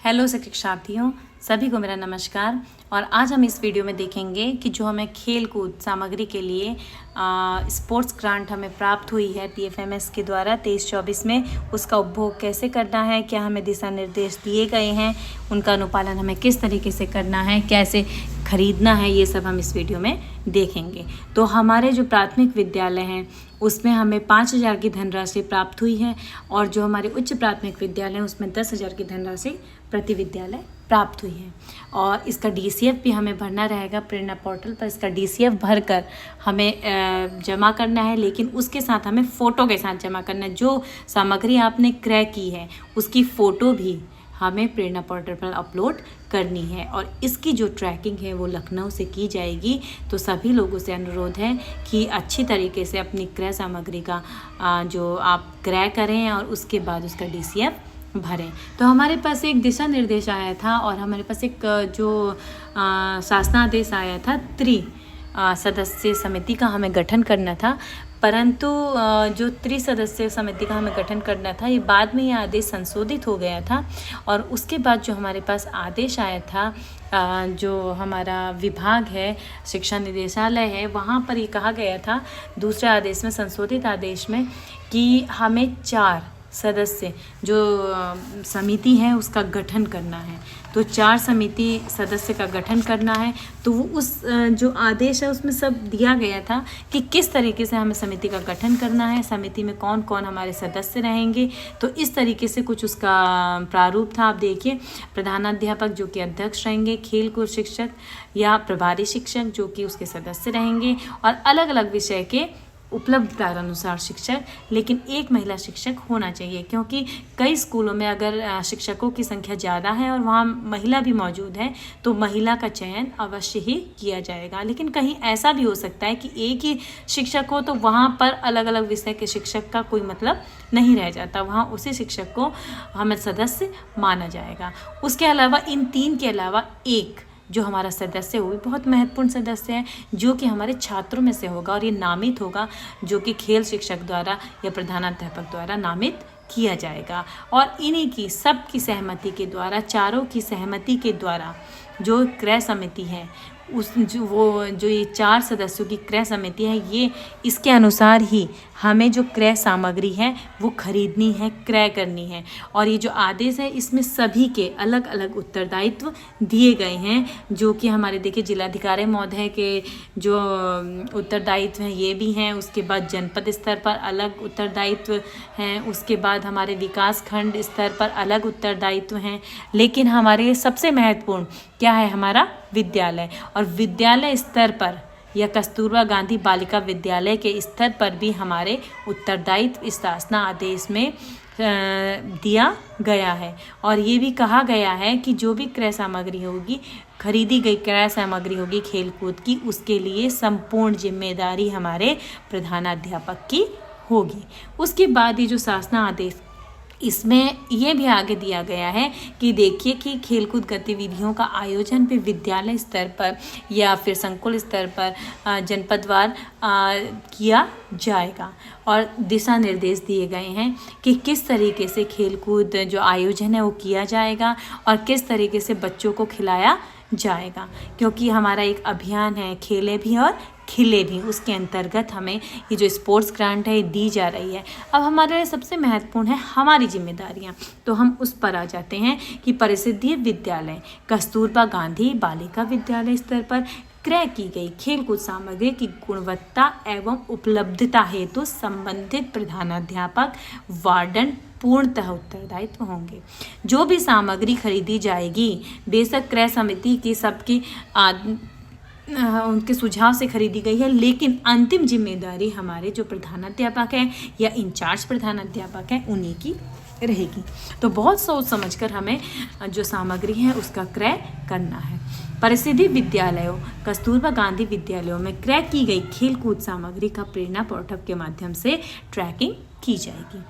Hello शिक्षार्थियों, सभी को मेरा नमस्कार। और आज हम इस वीडियो में देखेंगे कि जो हमें खेल कूद सामग्री के लिए स्पोर्ट्स ग्रांट हमें प्राप्त हुई है TFMS के द्वारा 23-24 में, उसका उपभोग कैसे करना है, क्या हमें दिशा निर्देश दिए गए हैं, उनका अनुपालन हमें किस तरीके से करना है, कैसे खरीदना है, ये सब हम इस वीडियो में देखेंगे। तो हमारे जो प्राथमिक विद्यालय हैं उसमें हमें 5,000 की धनराशि प्राप्त हुई है और जो हमारे उच्च प्राथमिक विद्यालय हैं उसमें 10,000 की धनराशि प्रति विद्यालय प्राप्त हुई है। और इसका DCF भी हमें भरना रहेगा प्रेरणा पोर्टल पर। इसका DCF भरकर हमें जमा करना है, लेकिन उसके साथ हमें फ़ोटो के साथ जमा करना है। जो सामग्री आपने क्रय की है उसकी फ़ोटो भी हमें प्रेरणा पोर्टल पर अपलोड करनी है और इसकी जो ट्रैकिंग है वो लखनऊ से की जाएगी। तो सभी लोगों से अनुरोध है कि अच्छी तरीके से अपनी क्रय सामग्री का जो आप क्रय करें और उसके बाद उसका DCF भरें। तो हमारे पास एक दिशा निर्देश आया था और हमारे पास एक जो शासनादेश आया था सदस्य समिति का हमें गठन करना था, परंतु जो त्रिसदस्यीय समिति का हमें गठन करना था, ये बाद में ये आदेश संशोधित हो गया था। और उसके बाद जो हमारे पास आदेश आया था, जो हमारा विभाग है, शिक्षा निदेशालय है, वहाँ पर ये कहा गया था दूसरे आदेश में, संशोधित आदेश में, कि हमें 4 सदस्य जो समिति है उसका गठन करना है। तो 4 समिति सदस्य का गठन करना है। तो वो उस जो आदेश है उसमें सब दिया गया था कि किस तरीके से हमें समिति का गठन करना है, समिति में कौन कौन हमारे सदस्य रहेंगे। तो इस तरीके से कुछ उसका प्रारूप था। आप देखिए, प्रधानाध्यापक जो कि अध्यक्ष रहेंगे, खेल कूद शिक्षक या प्रभारी शिक्षक जो कि उसके सदस्य रहेंगे, और अलग अलग विषय के उपलब्धता अनुसार शिक्षक, लेकिन एक महिला शिक्षक होना चाहिए, क्योंकि कई स्कूलों में अगर शिक्षकों की संख्या ज़्यादा है और वहाँ महिला भी मौजूद है तो महिला का चयन अवश्य ही किया जाएगा। लेकिन कहीं ऐसा भी हो सकता है कि एक ही शिक्षक हो तो वहाँ पर अलग अलग विषय के शिक्षक का कोई मतलब नहीं रह जाता, वहाँ उसी शिक्षक को हमें सदस्य माना जाएगा। उसके अलावा इन 3 के अलावा एक जो हमारा सदस्य वो भी बहुत महत्वपूर्ण सदस्य है, जो कि हमारे छात्रों में से होगा और ये नामित होगा, जो कि खेल शिक्षक द्वारा या प्रधानाध्यापक द्वारा नामित किया जाएगा। और इन्हीं की सबकी सहमति के द्वारा, चारों की सहमति के द्वारा जो क्रय समिति है जो ये 4 सदस्यों की क्रय समिति है, ये इसके अनुसार ही हमें जो क्रय सामग्री है वो खरीदनी है, क्रय करनी है। और ये जो आदेश है इसमें सभी के अलग अलग उत्तरदायित्व दिए गए हैं, जो कि हमारे देखिए जिलाधिकारी महोदय के जो उत्तरदायित्व हैं ये भी हैं। उसके बाद जनपद स्तर पर अलग उत्तरदायित्व हैं, उसके बाद हमारे विकास खंड स्तर पर अलग उत्तरदायित्व हैं। लेकिन हमारे सबसे महत्वपूर्ण क्या है, हमारा विद्यालय। और विद्यालय स्तर पर या कस्तूरबा गांधी बालिका विद्यालय के स्तर पर भी हमारे उत्तरदायित्व इस शासना आदेश में दिया गया है। और ये भी कहा गया है कि जो भी क्रय सामग्री होगी, खरीदी गई क्रय सामग्री होगी खेलकूद की, उसके लिए संपूर्ण जिम्मेदारी हमारे प्रधानाध्यापक की होगी। उसके बाद ये जो शासना आदेश, इसमें ये भी आगे दिया गया है कि देखिए कि खेलकूद गतिविधियों का आयोजन भी विद्यालय स्तर पर या फिर संकुल स्तर पर जनपदवार किया जाएगा। और दिशा निर्देश दिए गए हैं कि किस तरीके से खेलकूद जो आयोजन है वो किया जाएगा और किस तरीके से बच्चों को खिलाया जाएगा, क्योंकि हमारा एक अभियान है खेले भी और खिले भी, उसके अंतर्गत हमें ये जो स्पोर्ट्स ग्रांट है ये दी जा रही है। अब हमारे लिए सबसे महत्वपूर्ण है हमारी जिम्मेदारियां, तो हम उस पर आ जाते हैं कि परिषदीय विद्यालय कस्तूरबा गांधी बालिका विद्यालय स्तर पर क्रय की गई खेलकूद सामग्री की गुणवत्ता एवं उपलब्धता हेतु संबंधित प्रधानाध्यापक वार्डन पूर्णतः उत्तरदायित्व होंगे। जो भी सामग्री खरीदी जाएगी, बेशक क्रय समिति की सबकी उनके सुझाव से खरीदी गई है, लेकिन अंतिम जिम्मेदारी हमारे जो प्रधानाध्यापक हैं या इंचार्ज प्रधानाध्यापक हैं उन्हीं की रहेगी। तो बहुत सोच समझकर हमें जो सामग्री है उसका क्रय करना है। परिषदीय विद्यालयों कस्तूरबा गांधी विद्यालयों में क्रय की गई खेलकूद सामग्री का प्रेरणा पोर्टल के माध्यम से ट्रैकिंग की जाएगी।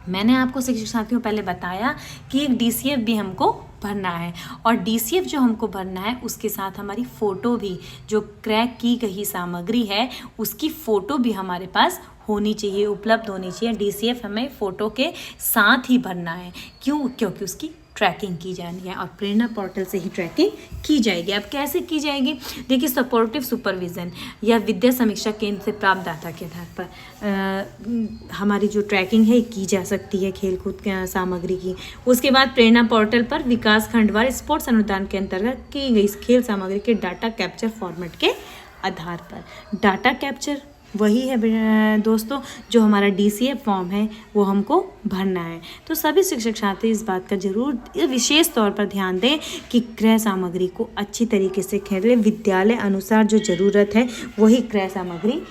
मैंने आपको शिक्षक साथियों पहले बताया कि एक DCF भी हमको भरना है, और DCF जो हमको भरना है उसके साथ हमारी फ़ोटो भी, जो क्रय की गई सामग्री है उसकी फ़ोटो भी हमारे पास होनी चाहिए, उपलब्ध होनी चाहिए। DCF हमें फ़ोटो के साथ ही भरना है। क्यों? क्योंकि उसकी ट्रैकिंग की जानी है और प्रेरणा पोर्टल से ही ट्रैकिंग की जाएगी। अब कैसे की जाएगी? देखिए, सपोर्टिव सुपरविज़न या विद्या समीक्षा केंद्र से प्राप्त डाटा के आधार पर हमारी जो ट्रैकिंग है की जा सकती है खेलकूद सामग्री की। उसके बाद प्रेरणा पोर्टल पर विकास खंडवार स्पोर्ट्स अनुदान के अंतर्गत की गई खेल सामग्री के डाटा कैप्चर फॉर्मेट के आधार पर। डाटा कैप्चर वही है दोस्तों, जो हमारा DCF फॉर्म है वो हमको भरना है। तो सभी शिक्षक छात्र इस बात का जरूर विशेष तौर पर ध्यान दें कि क्रय सामग्री को अच्छी तरीके से खेलें। विद्यालय अनुसार जो ज़रूरत है वही क्रय सामग्री,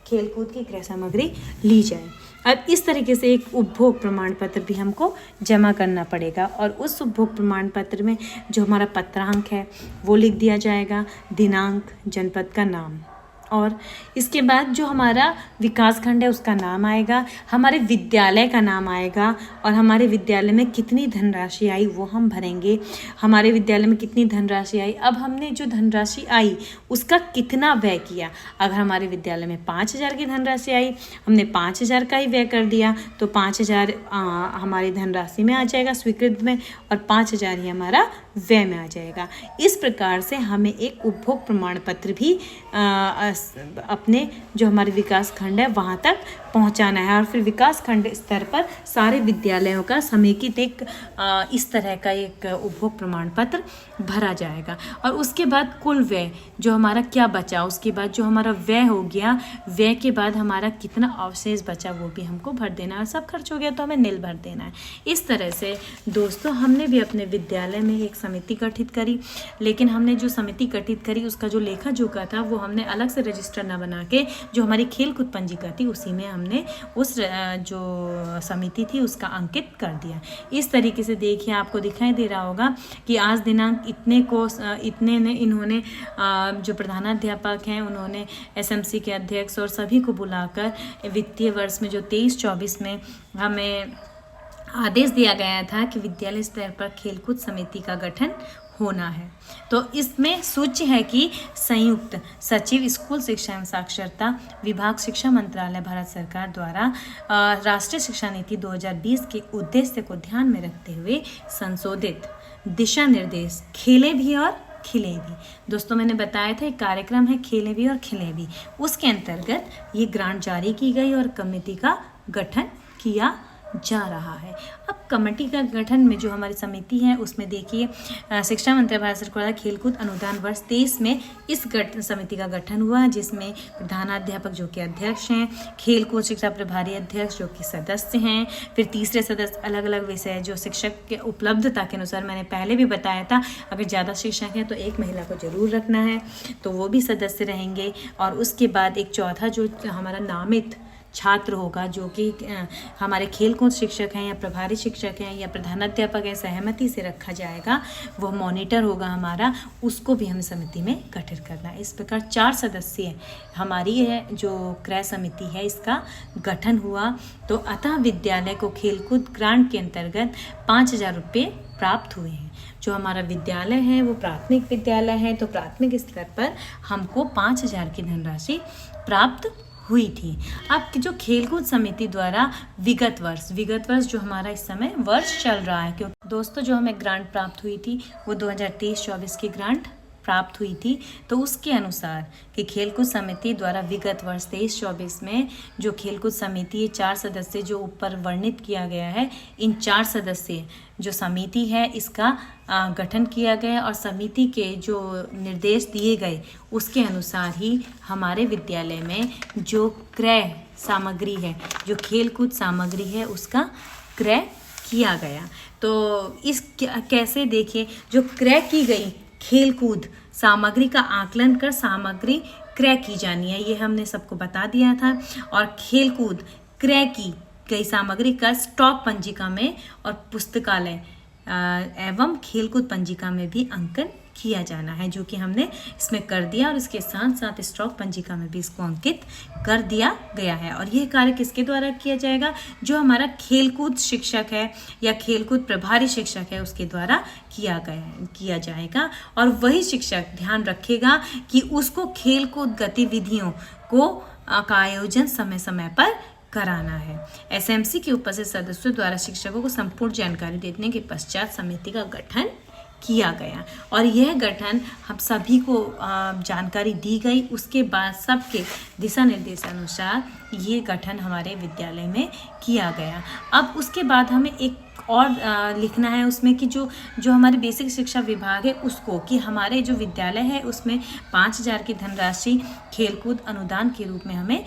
खेलकूद की क्रय सामग्री ली जाए। अब इस तरीके से एक उपभोग प्रमाण पत्र भी हमको जमा करना पड़ेगा और उस उपभोग प्रमाण पत्र में जो हमारा पत्रांक है वो लिख दिया जाएगा, दिनांक, जनपद का नाम, और इसके बाद जो हमारा विकास खंड है उसका नाम आएगा, हमारे विद्यालय का नाम आएगा और हमारे विद्यालय में कितनी धनराशि आई वो हम भरेंगे। हमारे विद्यालय में कितनी धनराशि आई, अब हमने जो धनराशि आई उसका कितना व्यय किया। अगर हमारे विद्यालय में 5,000 की धनराशि आई, हमने 5,000 का ही व्यय कर दिया तो 5,000 हमारी धनराशि में आ जाएगा स्वीकृत में और 5,000 ही हमारा व्यय में आ जाएगा। इस प्रकार से हमें एक उपभोग प्रमाण पत्र भी अपने जो हमारे विकास खंड है वहाँ तक पहुँचाना है और फिर विकास खंड स्तर पर सारे विद्यालयों का समेकित एक इस तरह का एक उपभोग प्रमाण पत्र भरा जाएगा। और उसके बाद कुल व्यय जो हमारा क्या बचा, उसके बाद जो हमारा व्यय हो गया, व्यय के बाद हमारा कितना अवशेष बचा वो भी हमको भर देना है और सब खर्च हो गया तो हमें निल भर देना है। इस तरह से दोस्तों हमने भी अपने विद्यालय में एक समिति गठित करी, लेकिन हमने जो समिति गठित करी उसका जो लेखा जोखा था वो हमने अलग से रजिस्टर न बना के जो हमारी खेलकूद पंजिका थी उसी में हमने उस जो समिति थी उसका अंकित कर दिया। इस तरीके से देखिए आपको दिखाई दे रहा होगा कि आज दिनांक इतने को इतने ने इन्होंने जो प्रधानाध्यापक हैं उन्होंने SMC के अध्यक्ष और सभी को बुलाकर वित्तीय वर्ष में जो 23-24 में हमें आदेश दिया गया था कि विद्यालय स्तर पर खेलकूद समिति का गठन होना है। तो इसमें सूची है कि संयुक्त सचिव स्कूल शिक्षा एवं साक्षरता विभाग शिक्षा मंत्रालय भारत सरकार द्वारा राष्ट्रीय शिक्षा नीति 2020 के उद्देश्य को ध्यान में रखते हुए संशोधित दिशा निर्देश खेले भी और खिले भी। दोस्तों मैंने बताया था एक कार्यक्रम है खेले भी और खिले भी, उसके अंतर्गत ये ग्रांट जारी की गई और कमेटी का गठन किया जा रहा है। अब कमेटी का गठन में जो हमारी समिति है उसमें देखिए शिक्षा मंत्री भारत सरकार खेलकूद अनुदान वर्ष 23 में इस समिति का गठन हुआ, जिसमें प्रधानाध्यापक जो कि अध्यक्ष हैं, खेलकूद शिक्षा प्रभारी अध्यक्ष जो कि सदस्य हैं, फिर तीसरे सदस्य अलग अलग विषय जो शिक्षक के उपलब्धता के अनुसार, मैंने पहले भी बताया था अगर ज़्यादा शिक्षक हैं तो एक महिला को जरूर रखना है तो वो भी सदस्य रहेंगे। और उसके बाद एक चौथा जो हमारा नामित छात्र होगा जो कि हमारे खेलकूद शिक्षक हैं या प्रभारी शिक्षक हैं या प्रधानाध्यापक है सहमति से रखा जाएगा, वो मॉनिटर होगा हमारा, उसको भी हमें समिति में गठित करना है। इस प्रकार 4 सदस्य हमारी है जो क्रय समिति है इसका गठन हुआ। तो अतः विद्यालय को खेलकूद ग्रांट के अंतर्गत 5,000 रुपये प्राप्त हुए हैं। जो हमारा विद्यालय है वो प्राथमिक विद्यालय है तो प्राथमिक स्तर पर हमको 5,000 की धनराशि प्राप्त हुई थी। अब जो खेलकूद समिति द्वारा विगत वर्ष जो हमारा इस समय वर्ष चल रहा है, क्योंकि दोस्तों जो हमें ग्रांट प्राप्त हुई थी वो 2023-24 की ग्रांट प्राप्त हुई थी, तो उसके अनुसार कि खेलकूद समिति द्वारा विगत वर्ष 23-24 में जो खेलकूद समिति ये 4 सदस्य जो ऊपर वर्णित किया गया है, इन 4 सदस्य जो समिति है इसका गठन किया गया और समिति के जो निर्देश दिए गए उसके अनुसार ही हमारे विद्यालय में जो क्रय सामग्री है, जो खेलकूद सामग्री है उसका क्रय किया गया। तो इस कैसे देखिए जो क्रय की गई खेलकूद सामग्री का आकलन कर सामग्री क्रय की जानी है, ये हमने सबको बता दिया था। और खेलकूद क्रय की गई सामग्री का स्टॉक पंजिका में और पुस्तकालय एवं खेलकूद पंजिका में भी अंकन किया जाना है, जो कि हमने इसमें कर दिया और इसके साथ साथ स्टॉक पंजिका में भी इसको अंकित कर दिया गया है। और यह कार्य किसके द्वारा किया जाएगा? जो हमारा खेलकूद शिक्षक है या खेलकूद प्रभारी शिक्षक है उसके द्वारा किया जाएगा। और वही शिक्षक ध्यान रखेगा कि उसको खेलकूद गतिविधियों का आयोजन समय समय पर कराना है। एसएमसी के उपस्थित सदस्यों द्वारा शिक्षकों को संपूर्ण जानकारी देने के पश्चात समिति का गठन किया गया और यह गठन हम सभी को जानकारी दी गई। उसके बाद सबके दिशा निर्देशानुसार ये गठन हमारे विद्यालय में किया गया। अब उसके बाद हमें एक और लिखना है उसमें कि जो हमारे बेसिक शिक्षा विभाग है उसको, कि हमारे जो विद्यालय है उसमें 5,000 की धनराशि खेलकूद अनुदान के रूप में हमें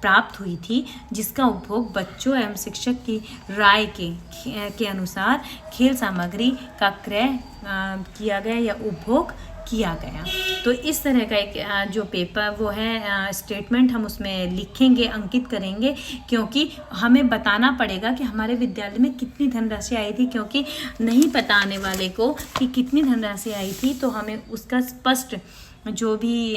प्राप्त हुई थी, जिसका उपभोग बच्चों एवं शिक्षक की राय के अनुसार खेल सामग्री का क्रय किया गया या उपभोग किया गया। तो इस तरह का एक जो पेपर वो है स्टेटमेंट हम उसमें लिखेंगे, अंकित करेंगे, क्योंकि हमें बताना पड़ेगा कि हमारे विद्यालय में कितनी धनराशि आई थी, क्योंकि नहीं पता आने वाले को कि कितनी धनराशि आई थी, तो हमें उसका स्पष्ट जो भी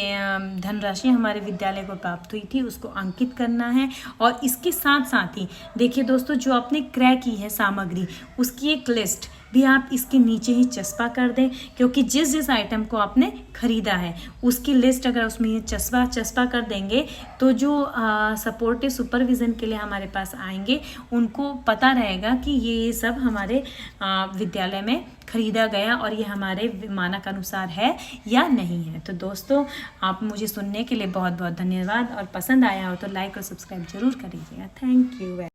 धनराशि हमारे विद्यालय को प्राप्त हुई थी उसको अंकित करना है। और इसके साथ साथ ही देखिए दोस्तों, जो आपने क्रय की है सामग्री उसकी एक लिस्ट भी आप इसके नीचे ही चस्पा कर दें, क्योंकि जिस आइटम को आपने खरीदा है उसकी लिस्ट अगर उसमें ये चस्पा कर देंगे तो जो सपोर्टिव सुपरविज़न के लिए हमारे पास आएंगे उनको पता रहेगा कि ये सब हमारे विद्यालय में खरीदा गया और ये हमारे मानक अनुसार है या नहीं है। तो दोस्तों, आप मुझे सुनने के लिए बहुत बहुत धन्यवाद और पसंद आया हो तो लाइक और सब्सक्राइब जरूर करिएगा। Thank you.